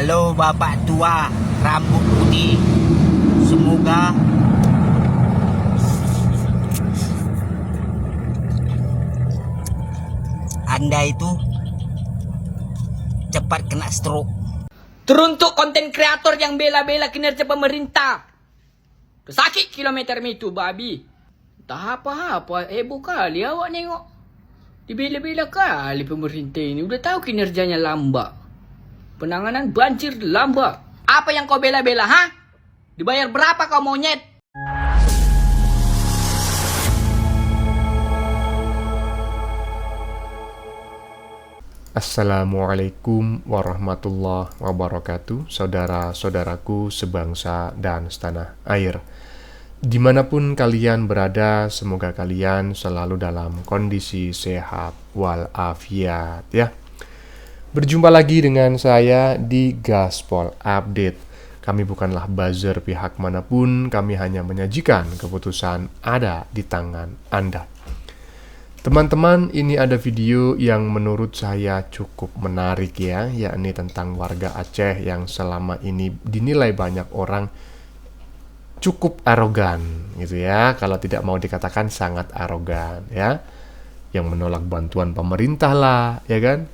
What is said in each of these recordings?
Halo Bapak tua rambut putih, semoga Anda itu cepat kena stroke. Teruntuk konten kreator yang bela-bela kinerja pemerintah. Sakit kilometer itu babi. Tak apa-apa, heboh kali awak nengok. Dibela-bela kali pemerintah ini. Udah tahu kinerjanya lambat. Penanganan banjir lambat. Apa yang kau bela-bela, ha? Dibayar berapa kau monyet? Assalamualaikum warahmatullahi wabarakatuh, saudara-saudaraku sebangsa dan setanah air. Dimanapun kalian berada, semoga kalian selalu dalam kondisi sehat walafiat ya. Berjumpa lagi dengan saya di Gaspol Update. Kami bukanlah buzzer pihak manapun, kami hanya menyajikan keputusan ada di tangan Anda. Teman-teman, ini ada video yang menurut saya cukup menarik ya, yakni tentang warga Aceh yang selama ini dinilai banyak orang cukup arogan gitu ya, kalau tidak mau dikatakan sangat arogan ya, yang menolak bantuan pemerintah lah ya kan,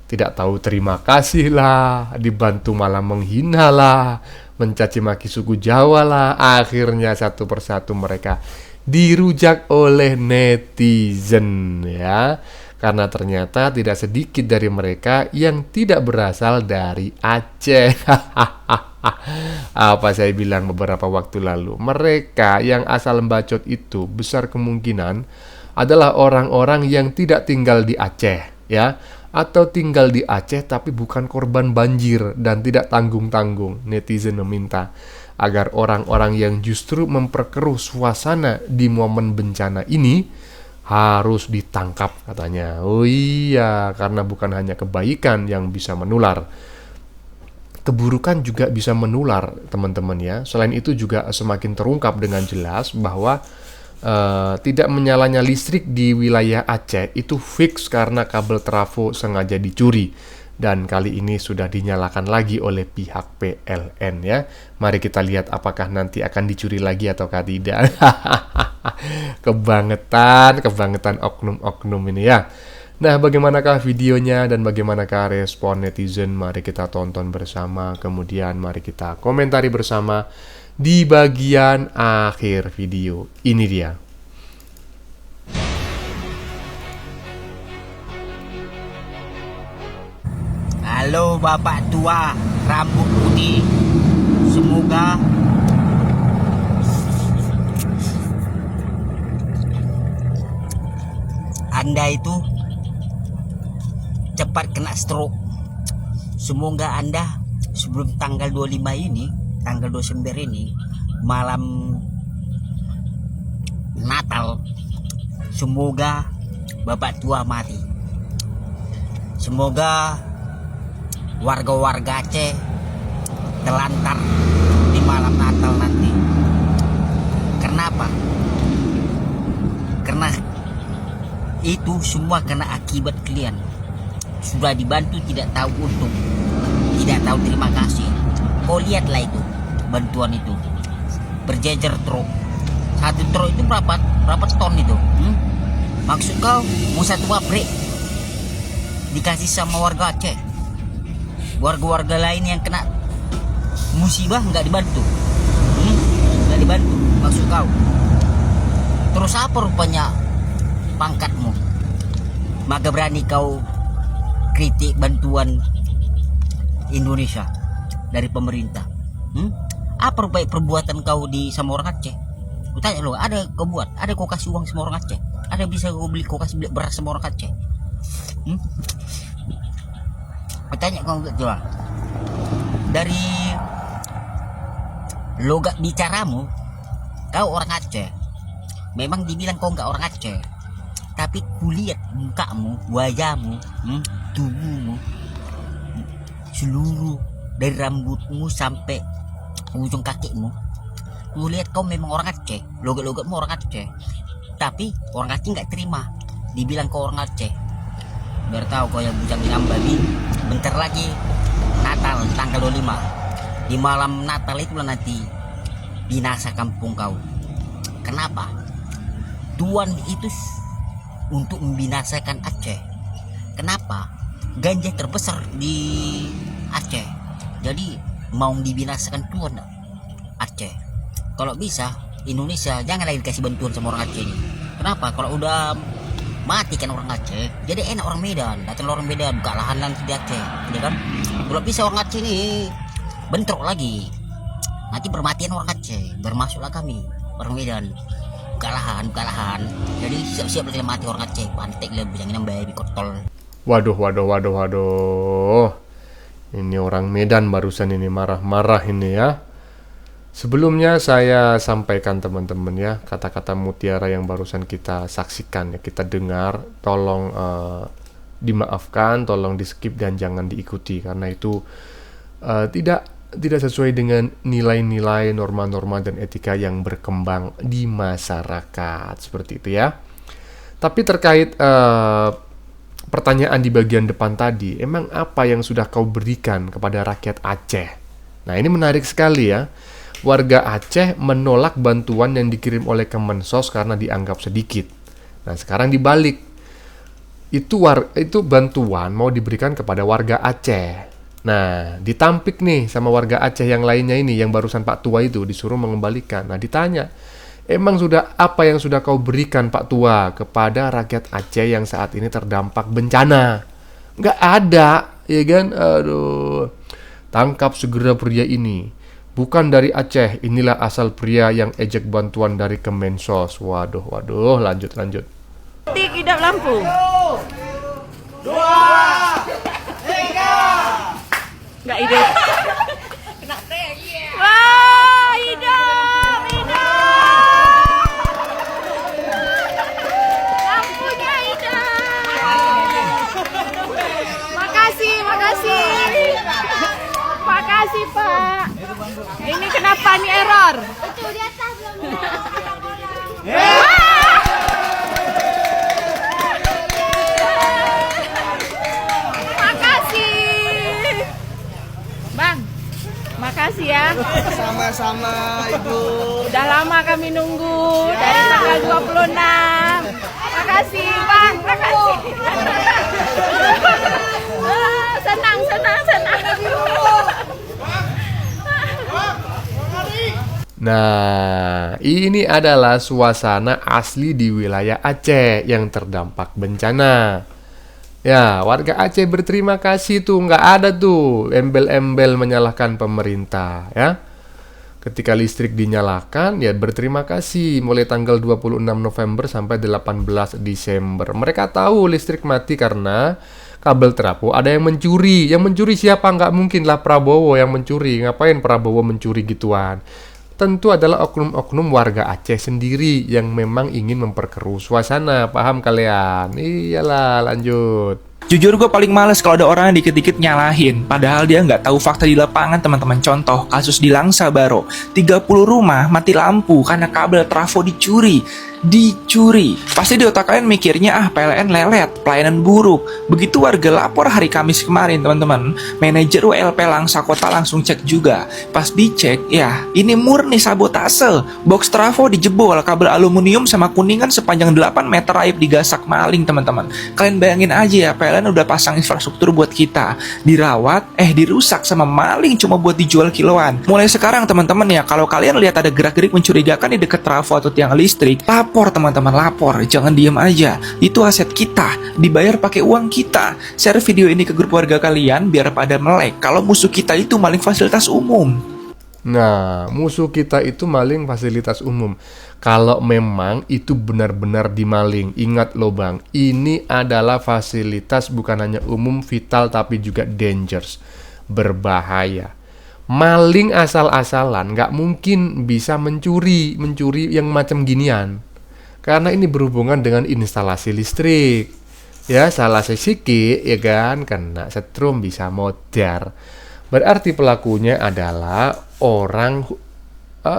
tidak tahu terima kasih lah, dibantu malah menghina lah, mencaci maki suku Jawa lah, akhirnya satu persatu mereka dirujak oleh netizen ya, karena ternyata tidak sedikit dari mereka yang tidak berasal dari Aceh. Apa saya bilang beberapa waktu lalu, mereka yang asal bacot itu besar kemungkinan adalah orang-orang yang tidak tinggal di Aceh ya, atau tinggal di Aceh tapi bukan korban banjir dan tidak tanggung-tanggung. Netizen meminta agar orang-orang yang justru memperkeruh suasana di momen bencana ini harus ditangkap katanya. Oh iya, karena bukan hanya kebaikan yang bisa menular, keburukan juga bisa menular teman-teman ya. Selain itu juga semakin terungkap dengan jelas bahwa tidak menyalanya listrik di wilayah Aceh itu fix karena kabel trafo sengaja dicuri. Dan kali ini sudah dinyalakan lagi oleh pihak PLN ya. Mari kita lihat apakah nanti akan dicuri lagi atau tidak. Kebangetan oknum-oknum ini ya. Nah, bagaimanakah videonya dan bagaimanakah respon netizen? Mari kita tonton bersama, kemudian mari kita komentari bersama di bagian akhir video. Ini dia. Halo Bapak tua rambut putih, semoga Anda itu cepat kena stroke. Semoga Anda sebelum tanggal 25 ini, tanggal 29 ini, malam Natal, semoga Bapak tua mati. Semoga warga-warga Aceh telantar di malam Natal nanti. Kenapa? Karena itu semua kena akibat kalian. Sudah dibantu tidak tahu untung, tidak tahu terima kasih. Kau lihatlah itu bantuan itu berjejer truk. Satu truk itu berapa ton itu? Maksud kau mau satu pabrik dikasih sama warga Aceh? Warga-warga lain yang kena musibah nggak dibantu, nggak dibantu. Maksud kau? Terus apa rupanya pangkatmu? Maka berani kau kritik bantuan Indonesia dari pemerintah? Apa rupanya perbuatan kau sama orang Aceh? Ku tanya lo, ada kau buat? Ada kau kasih uang sama orang Aceh? Ada bisa kau kasih beli beras sama orang Aceh? Tanya kau coba, dari logat bicaramu kau orang Aceh. Memang dibilang kau nggak orang Aceh, tapi kulihat mukamu, wajahmu, tubuhmu, seluruh dari rambutmu sampai ujung kakimu, kulihat kau memang orang Aceh. Logat-logatmu orang Aceh, tapi orang Aceh nggak terima dibilang kau orang Aceh. Biar tahu kau yang bujang ngam babi, bentar lagi Natal Natal tanggal 25. Di malam Natal itulah nanti binasa kampung kau. Kenapa? Tuan itu untuk membinasakan Aceh. Kenapa? Ganja terbesar di Aceh. Jadi mau dibinasakan tuan Aceh. Kalau bisa Indonesia jangan lagi dikasih bantuan sama orang Aceh ini. Kenapa? Kalau udah mati kan orang Aceh, jadi enak orang Medan. Datang orang Medan buka lahan nanti di Aceh, ya kan? Kalau bisa orang Aceh ini bentrok lagi, nanti bermatian orang Aceh, bermasuklah kami orang Medan buka lahan. Jadi siap-siap lagi mati orang Aceh, pantek lebih jangan bayi kotol. Waduh. Ini orang Medan barusan ini marah-marah ini ya. Sebelumnya saya sampaikan teman-teman ya, kata-kata mutiara yang barusan kita saksikan ya, kita dengar, tolong dimaafkan, tolong di-skip dan jangan diikuti karena itu tidak sesuai dengan nilai-nilai, norma-norma dan etika yang berkembang di masyarakat seperti itu ya. Tapi terkait pertanyaan di bagian depan tadi, emang apa yang sudah kau berikan kepada rakyat Aceh? Nah, ini menarik sekali ya. Warga Aceh menolak bantuan yang dikirim oleh Kemensos karena dianggap sedikit. Nah, sekarang dibalik. Itu bantuan mau diberikan kepada warga Aceh. Nah, ditampik nih sama warga Aceh yang lainnya ini, yang barusan Pak Tua itu disuruh mengembalikan. Nah, ditanya, emang apa yang sudah kau berikan Pak Tua kepada rakyat Aceh yang saat ini terdampak bencana? Nggak ada, ya kan? Aduh. Tangkap segera pria ini. Bukan dari Aceh, inilah asal pria yang ejek bantuan dari Kemensos. Waduh, lanjut. Tik hidup lampu. 2, 3. Enggak ide. Kena tek. Wah, hidup. Lampunya hidup. Makasih, Pak. Ini kenapa nih error? Itu di atas belum. Makasih. Bang, makasih ya. Sama-sama Ibu. Udah lama kami nunggu dari tanggal 26. Makasih, Bang. Makasih. Senang. Nah, ini adalah suasana asli di wilayah Aceh yang terdampak bencana. Ya, warga Aceh berterima kasih tuh, nggak ada tuh embel-embel menyalahkan pemerintah ya. Ketika listrik dinyalakan, ya berterima kasih mulai tanggal 26 November sampai 18 Desember. Mereka tahu listrik mati karena kabel trafo ada yang mencuri. Yang mencuri siapa? Nggak mungkin lah Prabowo yang mencuri. Ngapain Prabowo mencuri gituan? Tentu adalah oknum-oknum warga Aceh sendiri yang memang ingin memperkeruh suasana. Paham kalian? Iyalah, lanjut. Jujur gue paling males kalau ada orang yang dikit-dikit nyalahin, padahal dia nggak tahu fakta di lapangan teman-teman. Contoh kasus di Langsa Baro, 30 rumah mati lampu karena kabel trafo dicuri. Pasti di otak kalian mikirnya PLN lelet, pelayanan buruk. Begitu warga lapor hari Kamis kemarin teman-teman, manajer WLP Langsa Kota langsung cek juga. Pas dicek, ya ini murni sabotase. Box trafo dijebol, kabel aluminium sama kuningan sepanjang 8 meter aib digasak maling teman-teman. Kalian bayangin aja ya, PLN udah pasang infrastruktur buat kita, dirawat, dirusak sama maling cuma buat dijual kiloan. Mulai sekarang teman-teman ya, kalau kalian lihat ada gerak-gerik mencurigakan di dekat trafo atau tiang listrik, lapor teman-teman, lapor, jangan diem aja. Itu aset kita, dibayar pakai uang kita. Share video ini ke grup warga kalian biar pada melek kalau musuh kita itu maling fasilitas umum. Nah, musuh kita itu maling fasilitas umum. Kalau memang itu benar-benar dimaling, ingat loh bang, ini adalah fasilitas bukan hanya umum, vital, tapi juga dangerous, berbahaya. Maling asal-asalan nggak mungkin bisa mencuri yang macam ginian. Karena ini berhubungan dengan instalasi listrik. Ya, salah sedikit ya kan, kena setrum bisa modar. Berarti pelakunya adalah orang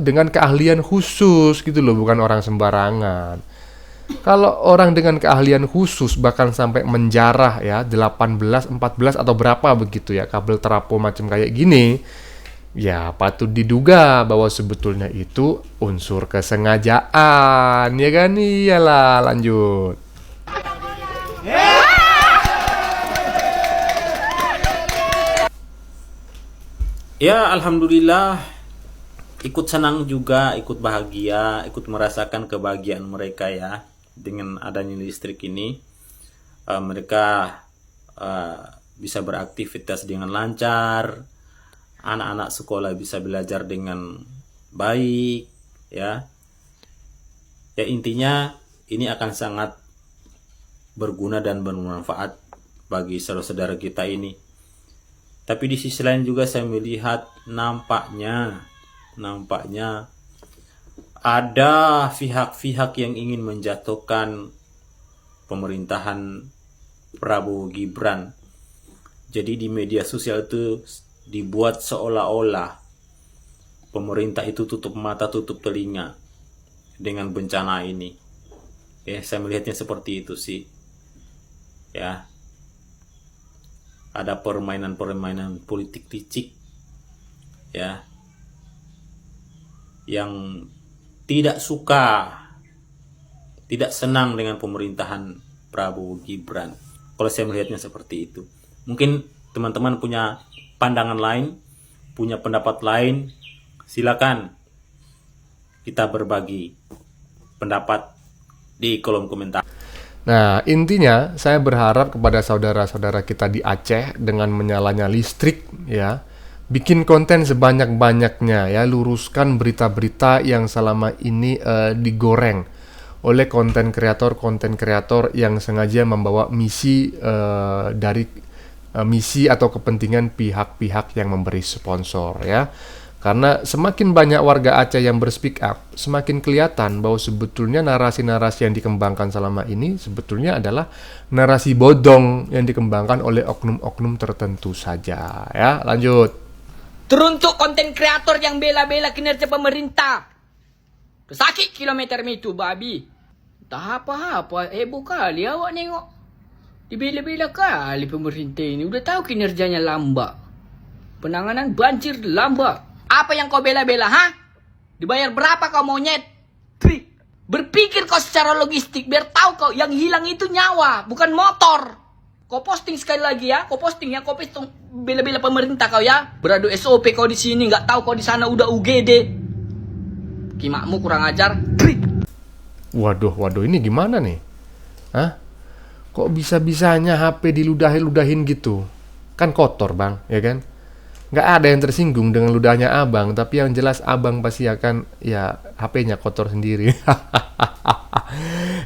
dengan keahlian khusus gitu loh, bukan orang sembarangan. Kalau orang dengan keahlian khusus bahkan sampai menjarah ya 18, 14 atau berapa begitu ya kabel trafo macam kayak gini, ya patut diduga bahwa sebetulnya itu unsur kesengajaan, ya kan? Iyalah, lanjut. Ya, alhamdulillah ikut senang juga, ikut bahagia, ikut merasakan kebahagiaan mereka ya dengan adanya listrik ini. Mereka bisa beraktivitas dengan lancar, anak-anak sekolah bisa belajar dengan baik ya. Ya intinya ini akan sangat berguna dan bermanfaat bagi saudara-saudara kita ini. Tapi di sisi lain juga saya melihat nampaknya ada pihak-pihak yang ingin menjatuhkan pemerintahan Prabowo Gibran. Jadi di media sosial itu dibuat seolah-olah pemerintah itu tutup mata, tutup telinga dengan bencana ini. Ya, saya melihatnya seperti itu sih. Ya. Ada permainan-permainan politik licik ya yang tidak suka, tidak senang dengan pemerintahan Prabowo Gibran. Kalau saya melihatnya seperti itu. Mungkin teman-teman punya pandangan lain, punya pendapat lain, silakan kita berbagi pendapat di kolom komentar. Nah, intinya saya berharap kepada saudara-saudara kita di Aceh dengan menyalanya listrik ya, bikin konten sebanyak-banyaknya ya, luruskan berita-berita yang selama ini digoreng oleh konten kreator yang sengaja membawa misi dari misi atau kepentingan pihak-pihak yang memberi sponsor ya. Karena semakin banyak warga Aceh yang berspeak up, semakin kelihatan bahwa sebetulnya narasi-narasi yang dikembangkan selama ini sebetulnya adalah narasi bodong yang dikembangkan oleh oknum-oknum tertentu saja. Ya, lanjut. Teruntuk konten kreator yang bela-bela kinerja pemerintah. Sakit kilometer itu, babi. Tak apa-apa, heboh kali awak nengok. Dibela-bela kali pemerintah ini. Udah tahu kinerjanya lambat. Penanganan banjir lambat. Apa yang kau bela-bela, ha? Dibayar berapa kau monyet? Berpikir kau secara logistik, biar tahu kau yang hilang itu nyawa, bukan motor. Kau posting sekali lagi ya, kau posting bela-bela pemerintah kau ya. Beradu SOP kau di sini, nggak tahu kau di sana udah UGD. Kimakmu kurang ajar. Waduh, ini gimana nih? Hah? Kok bisa-bisanya HP diludahin gitu? Kan kotor, Bang, ya kan? Nggak ada yang tersinggung dengan ludahnya abang, tapi yang jelas abang pasti akan ya HP-nya kotor sendiri.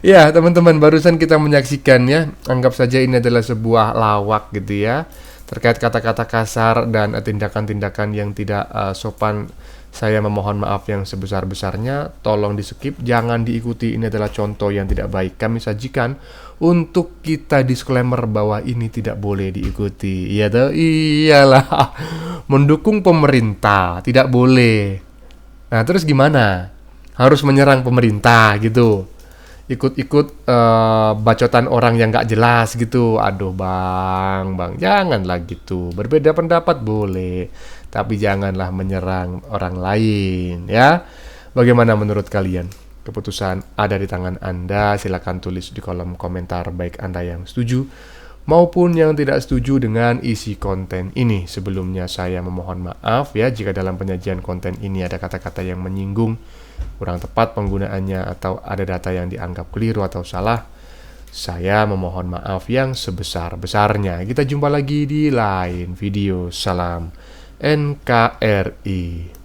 Ya teman-teman, barusan kita menyaksikan ya, anggap saja ini adalah sebuah lawak gitu ya, terkait kata-kata kasar dan tindakan-tindakan yang tidak sopan. Saya memohon maaf yang sebesar-besarnya, tolong di skip, jangan diikuti, ini adalah contoh yang tidak baik. Kami sajikan untuk kita disclaimer bahwa ini tidak boleh diikuti. Iya toh? Iyalah. Mendukung pemerintah tidak boleh. Nah, terus gimana? Harus menyerang pemerintah gitu. Ikut-ikut bacotan orang yang gak jelas gitu. Aduh bang, janganlah gitu. Berbeda pendapat boleh, tapi janganlah menyerang orang lain ya. Bagaimana menurut kalian? Keputusan ada di tangan Anda. Silakan tulis di kolom komentar, baik Anda yang setuju maupun yang tidak setuju dengan isi konten ini. Sebelumnya saya memohon maaf ya jika dalam penyajian konten ini ada kata-kata yang menyinggung, kurang tepat penggunaannya, atau ada data yang dianggap keliru atau salah. Saya memohon maaf yang sebesar-besarnya. Kita jumpa lagi di lain video. Salam NKRI.